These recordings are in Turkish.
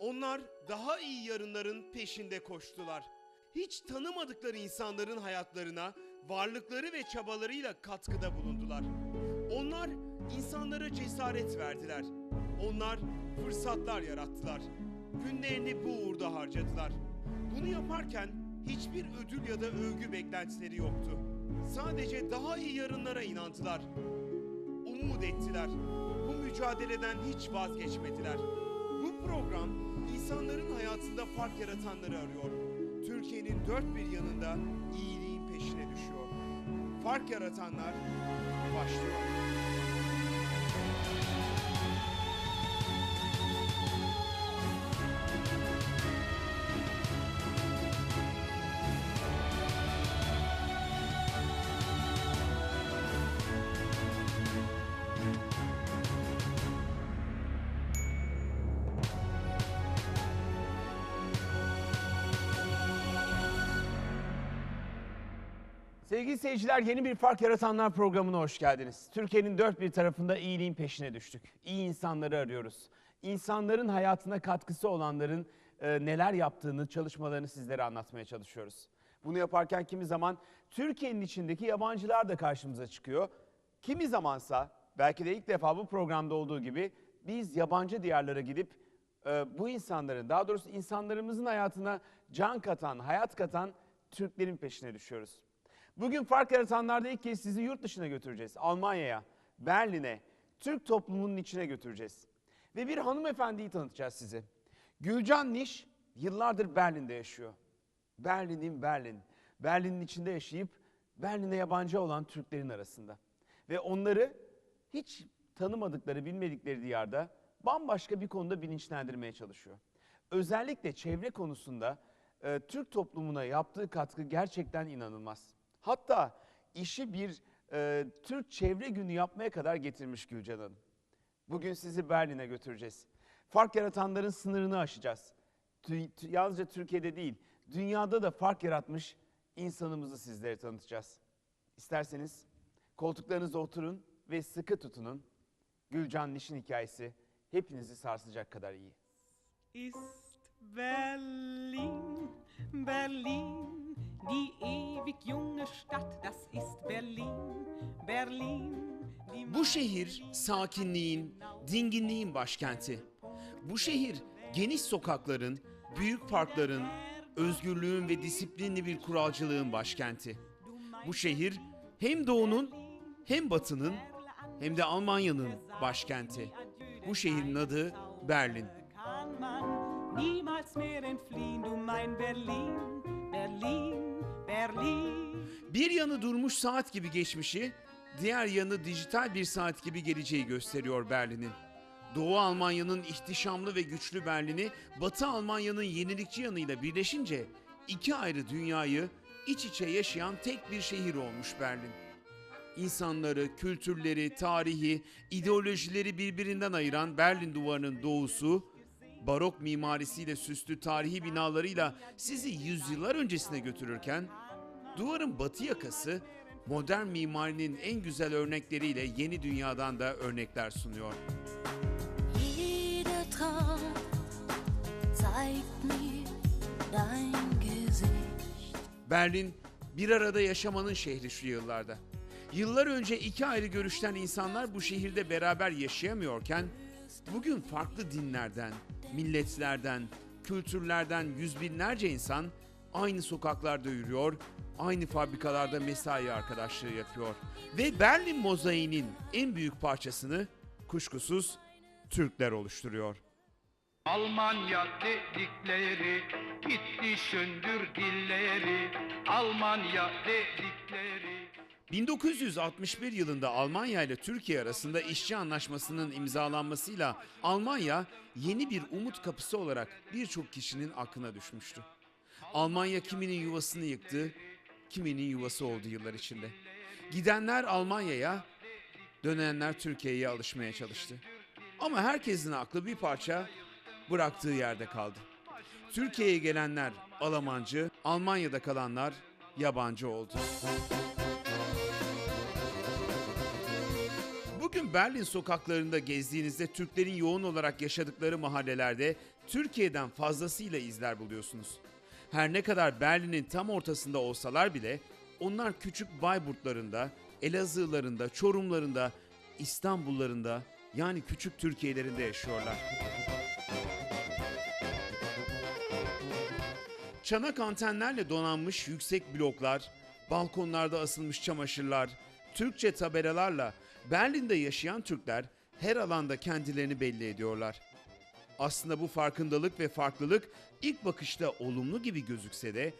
Onlar daha iyi yarınların peşinde koştular. Hiç tanımadıkları insanların hayatlarına varlıkları ve çabalarıyla katkıda bulundular. Onlar insanlara cesaret verdiler. Onlar fırsatlar yarattılar. Günlerini bu uğurda harcadılar. Bunu yaparken hiçbir ödül ya da övgü beklentileri yoktu. Sadece daha iyi yarınlara inandılar. Umut ettiler. Bu mücadeleden hiç vazgeçmediler. Bu program insanların hayatında fark yaratanları arıyor. Türkiye'nin dört bir yanında iyiliğin peşine düşüyor. Fark yaratanlar başlıyor. Sevgili seyirciler, yeni bir Fark Yaratanlar programına hoş geldiniz. Türkiye'nin dört bir tarafında iyiliğin peşine düştük. İyi insanları arıyoruz. İnsanların hayatına katkısı olanların neler yaptığını, çalışmalarını sizlere anlatmaya çalışıyoruz. Bunu yaparken kimi zaman Türkiye'nin içindeki yabancılar da karşımıza çıkıyor. Kimi zamansa, belki de ilk defa bu programda olduğu gibi biz yabancı diyarlara gidip bu insanların, daha doğrusu insanlarımızın hayatına can katan, hayat katan Türklerin peşine düşüyoruz. Bugün Fark Yaratanlar'da ilk kez sizi yurt dışına götüreceğiz. Almanya'ya, Berlin'e, Türk toplumunun içine götüreceğiz. Ve bir hanımefendiyi tanıtacağız size. Gülcan Niş yıllardır Berlin'de yaşıyor. Berlin'in içinde yaşayıp Berlin'e yabancı olan Türklerin arasında. Ve onları hiç tanımadıkları, bilmedikleri diyarda bambaşka bir konuda bilinçlendirmeye çalışıyor. Özellikle çevre konusunda Türk toplumuna yaptığı katkı gerçekten inanılmaz. Hatta işi bir Türk Çevre Günü yapmaya kadar getirmiş Gülcan Hanım. Bugün sizi Berlin'e götüreceğiz. Fark yaratanların sınırını aşacağız. Yalnızca Türkiye'de değil, dünyada da fark yaratmış insanımızı sizlere tanıtacağız. İsterseniz koltuklarınızda oturun ve sıkı tutunun. Gülcan Niş'in hikayesi hepinizi sarsacak kadar iyi. Ist Berlin, Berlin, die ewig junge Stadt, das ist Berlin, Berlin. Bu şehir sakinliğin, dinginliğin başkenti. Bu şehir geniş sokakların, büyük parkların, özgürlüğün ve disiplinli bir kuralcılığın başkenti. Bu şehir hem doğunun hem batının hem de Almanya'nın başkenti. Bu şehrin adı Berlin. Niemals mehr entfliehen, du mein Berlin, Berlin, Berlin. Bir yanı durmuş saat gibi geçmişi, diğer yanı dijital bir saat gibi geleceği gösteriyor Berlin'in. Doğu Almanya'nın ihtişamlı ve güçlü Berlin'i, Batı Almanya'nın yenilikçi yanıyla birleşince iki ayrı dünyayı iç içe yaşayan tek bir şehir olmuş Berlin. İnsanları, kültürleri, tarihi, ideolojileri birbirinden ayıran Berlin Duvarı'nın doğusu, barok mimarisiyle süslü tarihi binalarıyla sizi yüzyıllar öncesine götürürken, duvarın batı yakası modern mimarinin en güzel örnekleriyle yeni dünyadan da örnekler sunuyor. Jeder Traum zeigt mir dein Gesicht. Berlin bir arada yaşamanın şehri şu yıllarda. Yıllar önce iki ayrı görüşten insanlar bu şehirde beraber yaşayamıyorken, bugün farklı dinlerden, milletlerden, kültürlerden yüz binlerce insan aynı sokaklarda yürüyor, aynı fabrikalarda mesai arkadaşlığı yapıyor. Ve Berlin mozaiğinin en büyük parçasını kuşkusuz Türkler oluşturuyor. Almanya dedikleri gitti söndür dilleri. Almanya dedikleri. 1961 yılında Almanya ile Türkiye arasında işçi anlaşmasının imzalanmasıyla Almanya yeni bir umut kapısı olarak birçok kişinin aklına düşmüştü. Almanya kiminin yuvasını yıktı, kiminin yuvası oldu yıllar içinde. Gidenler Almanya'ya, dönenler Türkiye'ye alışmaya çalıştı. Ama herkesin aklı bir parça bıraktığı yerde kaldı. Türkiye'ye gelenler Almancı, Almanya'da kalanlar yabancı oldu. Bugün İstanbul'un Berlin sokaklarında gezdiğinizde Türklerin yoğun olarak yaşadıkları mahallelerde Türkiye'den fazlasıyla izler buluyorsunuz. Her ne kadar Berlin'in tam ortasında olsalar bile onlar küçük Bayburtlarında, Elazığlarında, Çorumlarında, İstanbullarında yani küçük Türkiye'lerinde yaşıyorlar. Çanak antenlerle donanmış yüksek bloklar, balkonlarda asılmış çamaşırlar, Türkçe tabelalarla Berlin'de yaşayan Türkler her alanda kendilerini belli ediyorlar. Aslında bu farkındalık ve farklılık ilk bakışta olumlu gibi gözükse de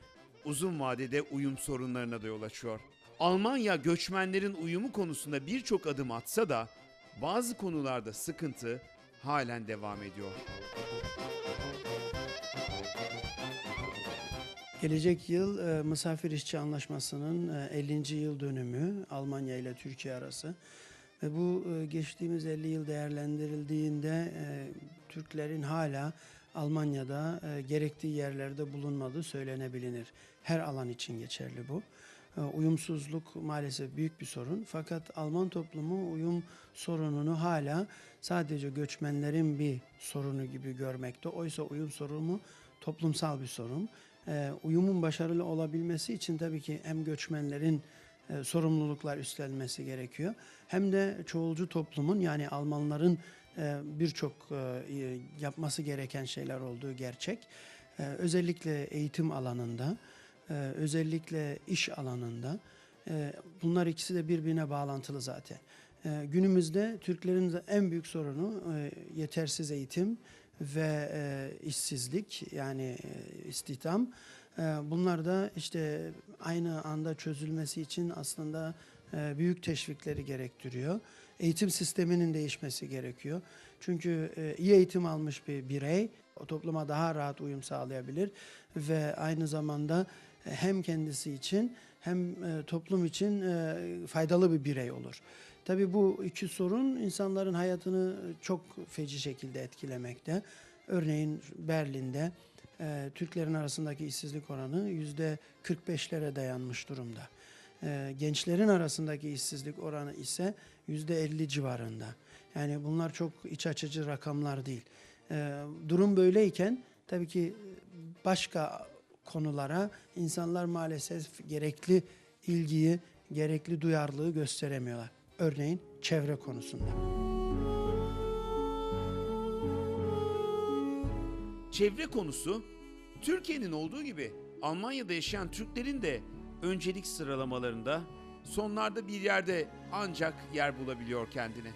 uzun vadede uyum sorunlarına da yol açıyor. Almanya göçmenlerin uyumu konusunda birçok adım atsa da bazı konularda sıkıntı halen devam ediyor. Gelecek yıl Misafir İşçi Anlaşması'nın 50. yıl dönümü Almanya ile Türkiye arası. Ve bu geçtiğimiz 50 yıl değerlendirildiğinde Türklerin hala Almanya'da gerektiği yerlerde bulunmadığı söylenebilir. Her alan için geçerli bu. Uyumsuzluk maalesef büyük bir sorun. Fakat Alman toplumu uyum sorununu hala sadece göçmenlerin bir sorunu gibi görmekte. Oysa uyum sorunu toplumsal bir sorun. Uyumun başarılı olabilmesi için tabii ki hem göçmenlerin sorumluluklar üstlenmesi gerekiyor. Hem de çoğulcu toplumun yani Almanların birçok yapması gereken şeyler olduğu gerçek. Özellikle eğitim alanında, özellikle iş alanında bunlar ikisi de birbirine bağlantılı zaten. Günümüzde Türklerin en büyük sorunu yetersiz eğitim ve işsizlik yani istihdam. Bunlar da işte aynı anda çözülmesi için aslında büyük teşvikleri gerektiriyor. Eğitim sisteminin değişmesi gerekiyor. Çünkü iyi eğitim almış bir birey o topluma daha rahat uyum sağlayabilir ve aynı zamanda hem kendisi için hem toplum için faydalı bir birey olur. Tabii bu iki sorun insanların hayatını çok feci şekilde etkilemekte. Örneğin Berlin'de Türklerin arasındaki işsizlik oranı %45'lere dayanmış durumda. Gençlerin arasındaki işsizlik oranı ise %50 civarında. Yani bunlar çok iç açıcı rakamlar değil. Durum böyleyken tabii ki başka konulara insanlar maalesef gerekli ilgiyi, gerekli duyarlılığı gösteremiyorlar. Örneğin çevre konusunda. Çevre konusu Türkiye'nin olduğu gibi Almanya'da yaşayan Türklerin de öncelik sıralamalarında sonlarda bir yerde ancak yer bulabiliyor kendine.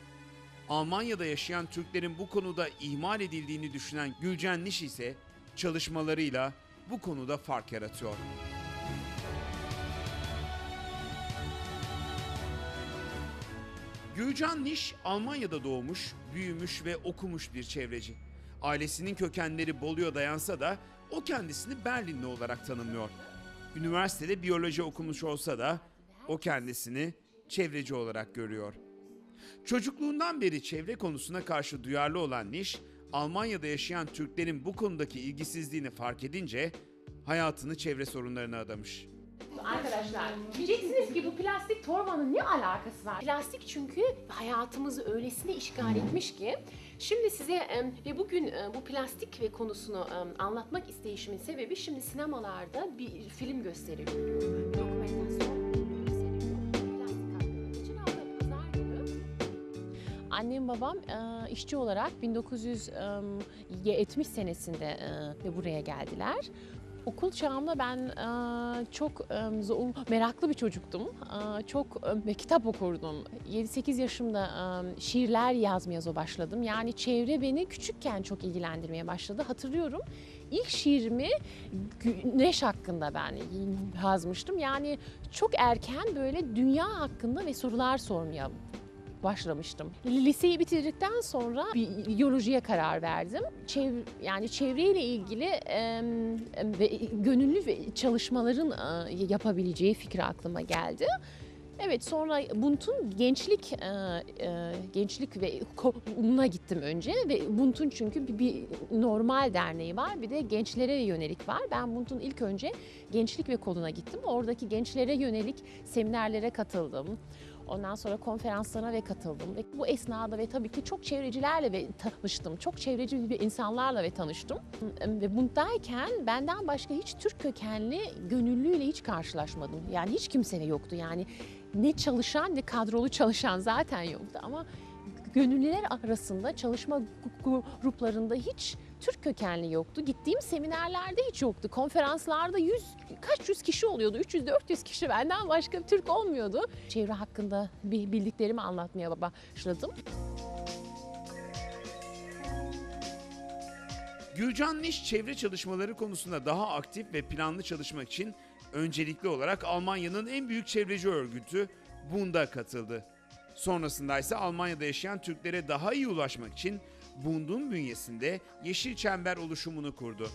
Almanya'da yaşayan Türklerin bu konuda ihmal edildiğini düşünen Gülcan Niş ise çalışmalarıyla bu konuda fark yaratıyor. Gülcan Niş Almanya'da doğmuş, büyümüş ve okumuş bir çevreci. Ailesinin kökenleri Bolu'ya dayansa da o kendisini Berlinli olarak tanımlıyor. Üniversitede biyoloji okumuş olsa da o kendisini çevreci olarak görüyor. Çocukluğundan beri çevre konusuna karşı duyarlı olan Niş, Almanya'da yaşayan Türklerin bu konudaki ilgisizliğini fark edince hayatını çevre sorunlarına adamış. Arkadaşlar diyeceksiniz ki bu plastik torbanın ne alakası var? Plastik çünkü hayatımızı öylesine işgal etmiş ki şimdi size ve bugün bu plastik ve konusunu anlatmak isteyişimin sebebi şimdi sinemalarda bir film gösteriliyor. Dokumentasyon gösteriliyor. Plastik hakkında. Geçen hafta pazar günü annem babam işçi olarak 1970 senesinde buraya geldiler. Okul çağımda ben çok meraklı bir çocuktum. Çok kitap okurdum. 7-8 yaşımda şiirler yazmaya başladım. Yani çevre beni küçükken çok ilgilendirmeye başladı. Hatırlıyorum ilk şiirimi güneş hakkında ben yazmıştım. Yani çok erken böyle dünya hakkında ve sorular sormaya başlamıştım. Liseyi bitirdikten sonra biyolojiye karar verdim. Yani çevreyle ilgili ve gönüllü ve çalışmaların yapabileceği fikri aklıma geldi. Evet, sonra Bunt'un gençlik ve koluna gittim önce ve Bunt'un çünkü bir normal derneği var, bir de gençlere yönelik var. Ben Bunt'un ilk önce gençlik ve koluna gittim. Oradaki gençlere yönelik seminerlere katıldım. Ondan sonra konferanslarına ve katıldım. Ve bu esnada ve tabii ki çok çevrecilerle ve tanıştım. Çok çevreci bir insanlarla ve tanıştım. Ve bundayken benden başka hiç Türk kökenli gönüllüyle hiç karşılaşmadım. Yani hiç kimse yoktu. Yani ne çalışan ne kadrolu çalışan zaten yoktu ama gönüllüler arasında çalışma gruplarında hiç Türk kökenli yoktu. Gittiğim seminerlerde hiç yoktu. Konferanslarda kaç yüz kişi oluyordu. 300-400 kişi, benden başka Türk olmuyordu. Çevre hakkında bildiklerimi anlatmaya başladım. Gülcan Niş çevre çalışmaları konusunda daha aktif ve planlı çalışmak için öncelikli olarak Almanya'nın en büyük çevreci örgütü Bund'a katıldı. Sonrasında ise Almanya'da yaşayan Türklere daha iyi ulaşmak için Bund'un bünyesinde Yeşil Çember oluşumunu kurdu.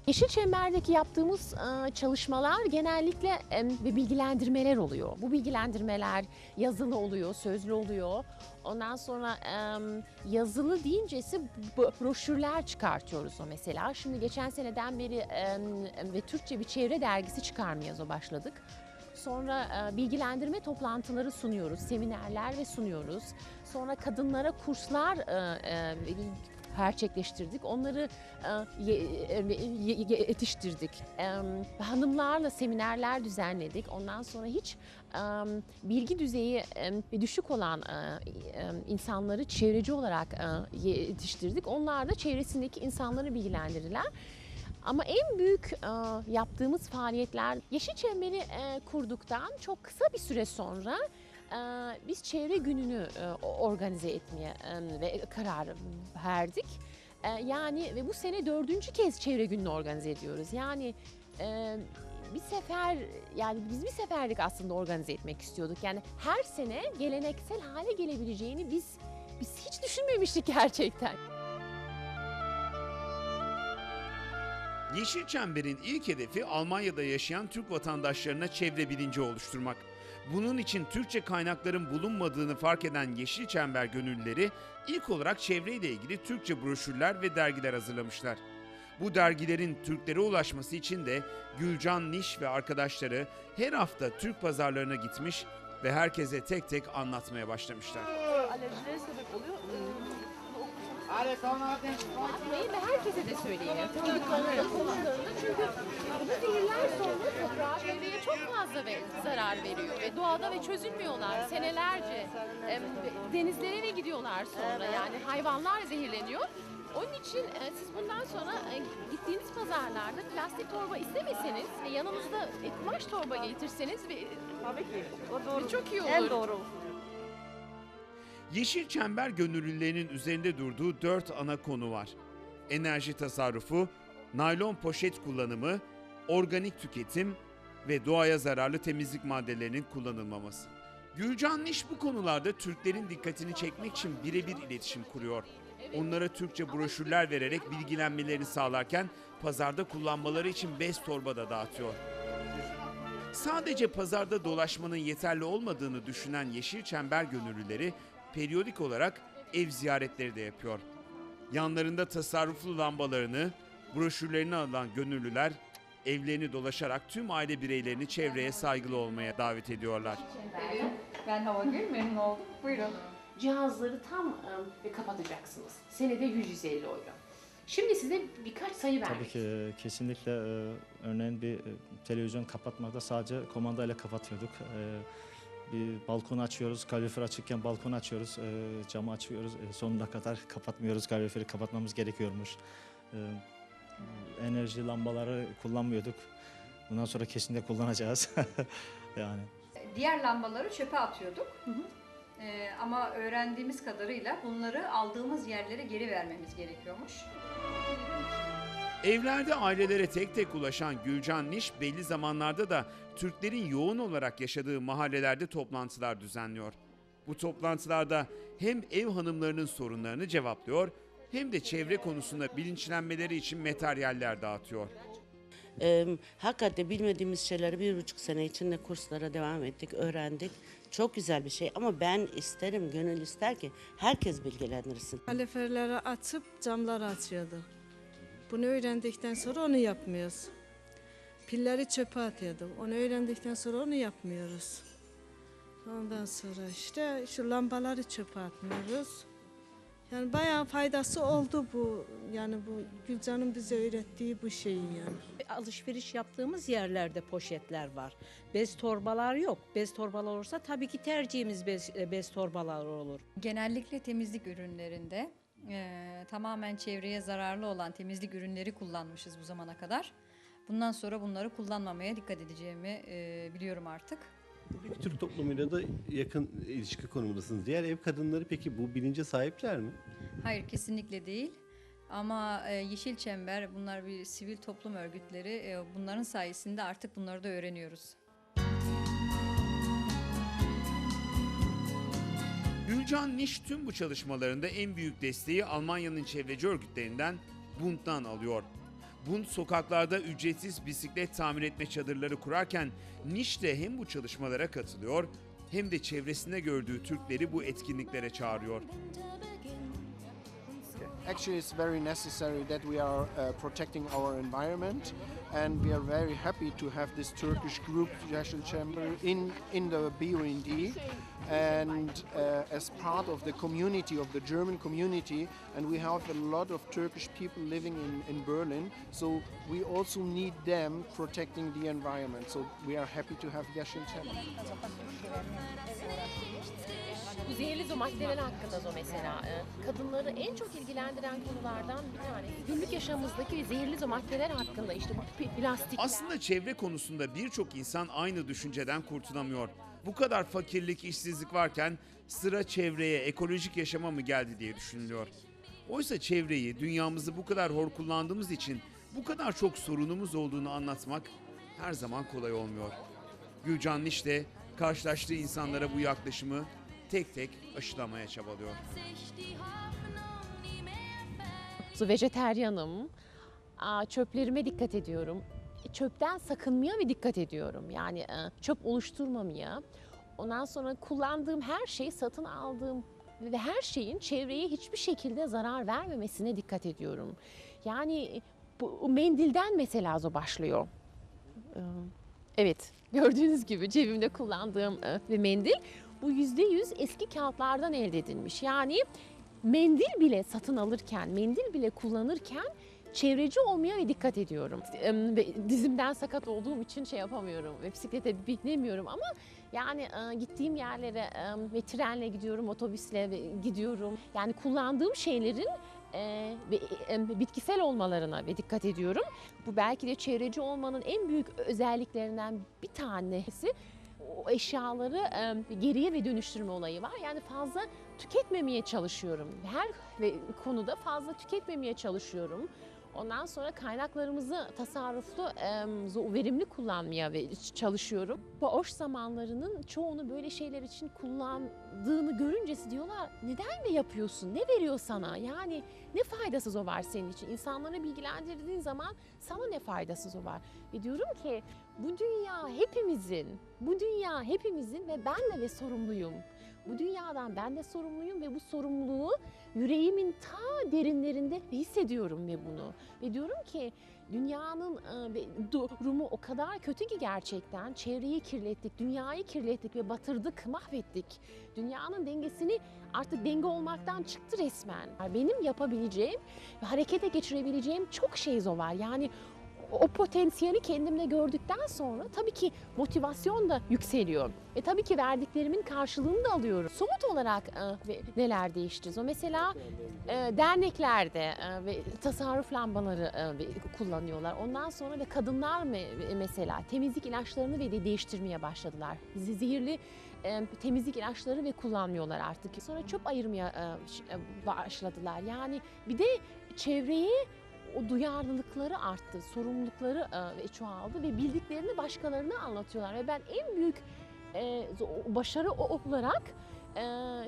Yeşil Çember'deki yaptığımız çalışmalar genellikle bilgilendirmeler oluyor. Bu bilgilendirmeler yazılı oluyor, sözlü oluyor. Ondan sonra yazılı deyincesi broşürler çıkartıyoruz o mesela. Şimdi geçen seneden beri ve Türkçe bir çevre dergisi çıkarmaya başladık. Sonra bilgilendirme toplantıları sunuyoruz, seminerler ve sunuyoruz. Sonra kadınlara kurslar gerçekleştirdik. Onları yetiştirdik. Hanımlarla seminerler düzenledik. Ondan sonra hiç bilgi düzeyi düşük olan insanları çevreci olarak yetiştirdik. Onlar da çevresindeki insanları bilgilendirdiler. Ama en büyük yaptığımız faaliyetler Yeşil Çember'i kurduktan çok kısa bir süre sonra biz çevre gününü organize etmeye ve karar verdik. Yani ve bu sene 4. kez çevre gününü organize ediyoruz. Yani biz bir seferlik aslında organize etmek istiyorduk. Yani her sene geleneksel hale gelebileceğini biz hiç düşünmemiştik gerçekten. Yeşil Çember'in ilk hedefi Almanya'da yaşayan Türk vatandaşlarına çevre bilinci oluşturmak. Bunun için Türkçe kaynakların bulunmadığını fark eden Yeşil Çember gönüllüleri ilk olarak çevreyle ilgili Türkçe broşürler ve dergiler hazırlamışlar. Bu dergilerin Türklere ulaşması için de Gülcan Niş ve arkadaşları her hafta Türk pazarlarına gitmiş ve herkese tek tek anlatmaya başlamışlar. Alerjilere sebep oluyor. Atmayın ve herkese de söyleyin. Tanıdıklarına, komşularına. Çünkü bu zehirler sonra toprağa, çevreye çok fazla zarar veriyor. Ve doğada ve çözülmüyorlar senelerce. Denizlere ve gidiyorlar sonra. Yani hayvanlar zehirleniyor. Onun için siz bundan sonra gittiğiniz pazarlarda plastik torba istemeseniz ve yanınızda kumaş torba getirseniz Tabii ki. O doğru. çok iyi olur. En doğru. Yeşil Çember gönüllülerinin üzerinde durduğu 4 ana konu var. Enerji tasarrufu, naylon poşet kullanımı, organik tüketim ve doğaya zararlı temizlik maddelerinin kullanılmaması. Gülcan Niş bu konularda Türklerin dikkatini çekmek için birebir iletişim kuruyor. Onlara Türkçe broşürler vererek bilgilenmelerini sağlarken pazarda kullanmaları için bez torba da dağıtıyor. Sadece pazarda dolaşmanın yeterli olmadığını düşünen Yeşil Çember gönüllüleri periyodik olarak ev ziyaretleri de yapıyor. Yanlarında tasarruflu lambalarını, broşürlerini alan gönüllüler evlerini dolaşarak tüm aile bireylerini çevreye saygılı olmaya davet ediyorlar. Ben Havagül, memnun oldum. Buyurun. Cihazları tam kapatacaksınız. Senede 150 euro. Şimdi size birkaç sayı vermek Tabii ki kesinlikle örneğin bir televizyon kapatmakta sadece komandayla kapatıyorduk. Bir balkonu açıyoruz, kalorifer açıkken balkonu açıyoruz, camı açıyoruz, sonuna kadar kapatmıyoruz, kaloriferi kapatmamız gerekiyormuş. Enerji lambaları kullanmıyorduk, bundan sonra kesinlikle kullanacağız. Yani. Diğer lambaları çöpe atıyorduk. Ama öğrendiğimiz kadarıyla bunları aldığımız yerlere geri vermemiz gerekiyormuş. Evlerde ailelere tek tek ulaşan Gülcan Niş belli zamanlarda da Türklerin yoğun olarak yaşadığı mahallelerde toplantılar düzenliyor. Bu toplantılarda hem ev hanımlarının sorunlarını cevaplıyor hem de çevre konusunda bilinçlenmeleri için materyaller dağıtıyor. Hakikaten bilmediğimiz şeyleri 1,5 sene içinde kurslara devam ettik, öğrendik. Çok güzel bir şey ama ben isterim, gönül ister ki herkes bilgilenirsin. Kaloriferleri açıp camları açıyordu. Bunu öğrendikten sonra onu yapmıyoruz. pilleri çöpe atıyordum. Onu öğrendikten sonra onu yapmıyoruz. Ondan sonra işte şu lambaları çöpe atmıyoruz. Yani bayağı faydası oldu bu. Yani bu Gülcan'ın bize öğrettiği bu şeyin yani. Alışveriş yaptığımız yerlerde poşetler var. Bez torbalar yok. Bez torbalar olursa tabii ki tercihimiz bez torbalar olur. Genellikle temizlik ürünlerinde tamamen çevreye zararlı olan temizlik ürünleri kullanmışız bu zamana kadar. Bundan sonra bunları kullanmamaya dikkat edeceğimi biliyorum artık. Peki Türk toplumuyla da yakın ilişki konumundasınız. Diğer ev kadınları peki bu bilince sahipler mi? Hayır, kesinlikle değil. Ama Yeşil Çember, bunlar bir sivil toplum örgütleri. Bunların sayesinde artık bunları da öğreniyoruz. Gülcan Niş tüm bu çalışmalarında en büyük desteği Almanya'nın çevreci örgütlerinden Bund'dan alıyor. Bund sokaklarda ücretsiz bisiklet tamir etme çadırları kurarken Niş de hem bu çalışmalara katılıyor hem de çevresinde gördüğü Türkleri bu etkinliklere çağırıyor. Actually, it's very necessary that we are protecting our environment, and we are very happy to have this Turkish group, Yeşil Chamber, in the BUND, and as part of the community, of the German community, and we have a lot of Turkish people living in Berlin, so we also need them protecting the environment. So we are happy to have Yeşil Chamber. Bu zehirli maddeler hakkında da mesela kadınları en çok ilgilendiren konulardan bir tanesi. Günlük yaşamımızdaki zehirli maddeler hakkında işte bu plastikler. Aslında çevre konusunda birçok insan aynı düşünceden kurtulamıyor. Bu kadar fakirlik, işsizlik varken sıra çevreye, ekolojik yaşama mı geldi diye düşünülüyor. Oysa çevreyi, dünyamızı bu kadar hor kullandığımız için bu kadar çok sorunumuz olduğunu anlatmak her zaman kolay olmuyor. Gülcan Niş de karşılaştığı insanlara bu yaklaşımı tek tek aşılamaya çabalıyor. Vejeteryanım, çöplerime dikkat ediyorum. Çöpten sakınmaya ve dikkat ediyorum. Yani çöp oluşturmamaya. Ondan sonra kullandığım her şeyi, satın aldığım ve her şeyin çevreye hiçbir şekilde zarar vermemesine dikkat ediyorum. Yani bu mendilden mesela başlıyor. Evet, gördüğünüz gibi cebimde kullandığım bir mendil. Bu %100 eski kağıtlardan elde edilmiş. Yani mendil bile satın alırken, mendil bile kullanırken çevreci olmaya ve dikkat ediyorum. Dizimden sakat olduğum için şey yapamıyorum ve bisiklete binemiyorum ama yani gittiğim yerlere ve trenle gidiyorum, otobüsle gidiyorum. Yani kullandığım şeylerin bitkisel olmalarına ve dikkat ediyorum. Bu belki de çevreci olmanın en büyük özelliklerinden bir tanesi. O eşyaları geriye ve dönüştürme olayı var. Yani fazla tüketmemeye çalışıyorum. Her konuda fazla tüketmemeye çalışıyorum. Ondan sonra kaynaklarımızı tasarruflu, verimli kullanmaya çalışıyorum. Boş zamanlarının çoğunu böyle şeyler için kullandığını görünce diyorlar neden mi yapıyorsun? Ne veriyor sana? Yani ne faydasız o var senin için? İnsanları bilgilendirdiğin zaman sana ne faydasız o var? Ve diyorum ki bu dünya hepimizin ve ben de sorumluyum. Bu dünyadan ben de sorumluyum ve bu sorumluluğu yüreğimin ta derinlerinde hissediyorum ve bunu. Ve diyorum ki dünyanın durumu o kadar kötü ki gerçekten çevreyi kirlettik, dünyayı kirlettik ve batırdık, mahvettik. Dünyanın dengesini artık denge olmaktan çıktı resmen. Benim yapabileceğim ve harekete geçirebileceğim çok şey var. Yani o potansiyeli kendimde gördükten sonra tabii ki motivasyon da yükseliyor. Tabii ki verdiklerimin karşılığını da alıyorum. Somut olarak neler değişti? O mesela derneklerde ve tasarruf lambaları kullanıyorlar. Ondan sonra da kadınlar mesela temizlik ilaçlarını ve değiştirmeye başladılar. Zehirli temizlik ilaçları ve kullanmıyorlar artık. Sonra çöp ayırmaya başladılar. Yani bir de çevreye o duyarlılıkları arttı, sorumlulukları çoğaldı ve bildiklerini başkalarına anlatıyorlar. Ve ben en büyük başarı olarak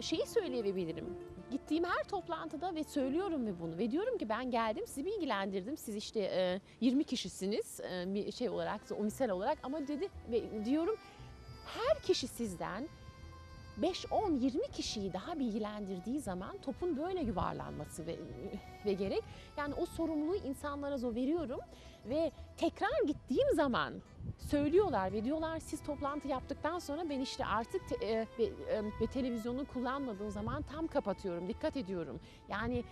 şeyi söyleyebilirim. Gittiğim her toplantıda ve söylüyorum ve bunu ve diyorum ki ben geldim, sizi bilgilendirdim. Siz işte 20 kişisiniz bir şey olarak, o misal olarak ama diyorum her kişi sizden 5, 10, 20 kişiyi daha bilgilendirdiği zaman topun böyle yuvarlanması ve gerek. Yani o sorumluluğu insanlara veriyorum ve tekrar gittiğim zaman söylüyorlar ve diyorlar siz toplantı yaptıktan sonra ben işte artık ve televizyonu kullanmadığım zaman tam kapatıyorum, dikkat ediyorum. Yani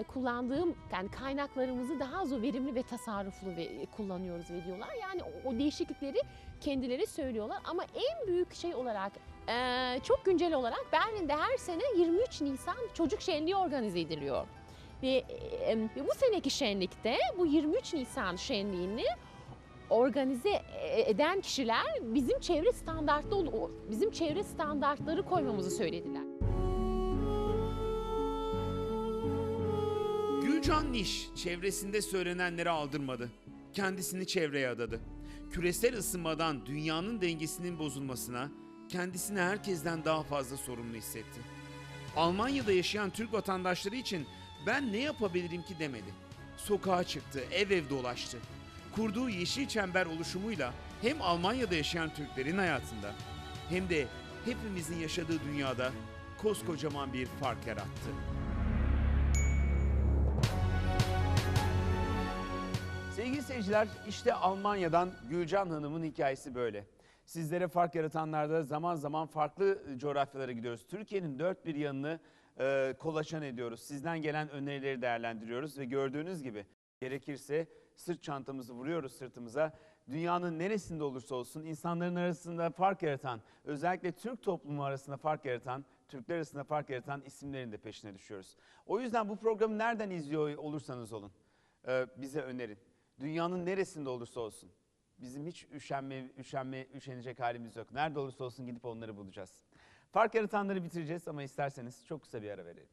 kullandığım yani kaynaklarımızı daha verimli ve tasarruflu kullanıyoruz ve diyorlar. Yani o değişiklikleri kendileri söylüyorlar ama en büyük şey olarak çok güncel olarak Berlin'de her sene 23 Nisan Çocuk Şenliği organize ediliyor. Ve bu seneki şenlikte bu 23 Nisan şenliğini organize eden kişiler bizim çevre standartları koymamızı söylediler. Gülcan Niş çevresinde söylenenleri aldırmadı. Kendisini çevreye adadı. Küresel ısınmadan dünyanın dengesinin bozulmasına kendisini herkesten daha fazla sorumlu hissetti. Almanya'da yaşayan Türk vatandaşları için ben ne yapabilirim ki demedi. Sokağa çıktı, ev dolaştı. Kurduğu Yeşil Çember oluşumuyla hem Almanya'da yaşayan Türklerin hayatında hem de hepimizin yaşadığı dünyada koskocaman bir fark yarattı. Sevgili seyirciler, işte Almanya'dan Gülcan Hanım'ın hikayesi böyle. Sizlere fark yaratanlarda zaman zaman farklı coğrafyalara gidiyoruz. Türkiye'nin dört bir yanını kolaçan ediyoruz. Sizden gelen önerileri değerlendiriyoruz ve gördüğünüz gibi gerekirse sırt çantamızı vuruyoruz sırtımıza. Dünyanın neresinde olursa olsun insanların arasında fark yaratan, özellikle Türk toplumu arasında fark yaratan, Türkler arasında fark yaratan isimlerin de peşine düşüyoruz. O yüzden bu programı nereden izliyor olursanız olun bize önerin. Dünyanın neresinde olursa olsun. Bizim hiç üşenecek halimiz yok. Nerede olursa olsun gidip onları bulacağız. Fark yaratanları bitireceğiz ama isterseniz çok kısa bir ara verelim.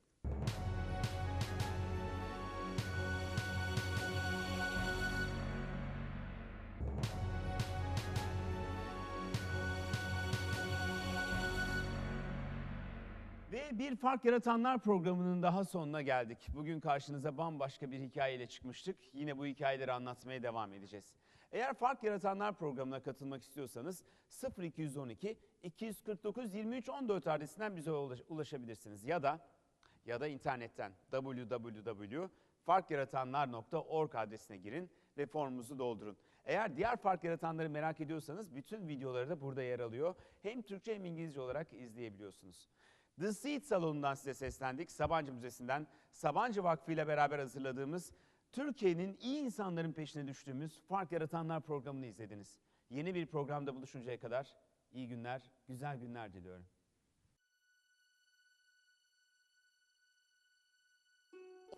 Ve bir Fark Yaratanlar programının daha sonuna geldik. Bugün karşınıza bambaşka bir hikayeyle çıkmıştık. Yine bu hikayeleri anlatmaya devam edeceğiz. Eğer Fark Yaratanlar programına katılmak istiyorsanız 0212 249 23 14 adresinden bize ulaşabilirsiniz. Ya da internetten www.farkyaratanlar.org adresine girin ve formunuzu doldurun. Eğer diğer Fark Yaratanları merak ediyorsanız bütün videoları da burada yer alıyor. Hem Türkçe hem İngilizce olarak izleyebiliyorsunuz. The Seed Salonu'ndan size seslendik. Sabancı Müzesi'nden Sabancı Vakfı ile beraber hazırladığımız Türkiye'nin iyi insanların peşine düştüğümüz Fark Yaratanlar programını izlediniz. Yeni bir programda buluşuncaya kadar iyi günler, güzel günler diliyorum.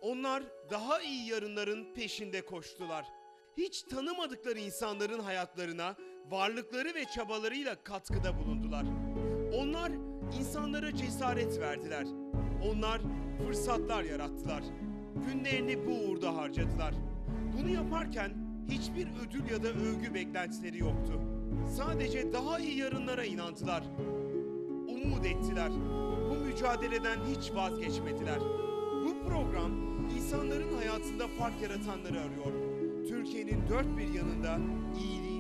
Onlar daha iyi yarınların peşinde koştular. Hiç tanımadıkları insanların hayatlarına varlıkları ve çabalarıyla katkıda bulundular. Onlar insanlara cesaret verdiler. Onlar fırsatlar yarattılar. Günlerini bu uğurda harcadılar. Bunu yaparken hiçbir ödül ya da övgü beklentileri yoktu. Sadece daha iyi yarınlara inandılar. Umut ettiler. Bu mücadeleden hiç vazgeçmediler. Bu program insanların hayatında fark yaratanları arıyor. Türkiye'nin dört bir yanında iyiliği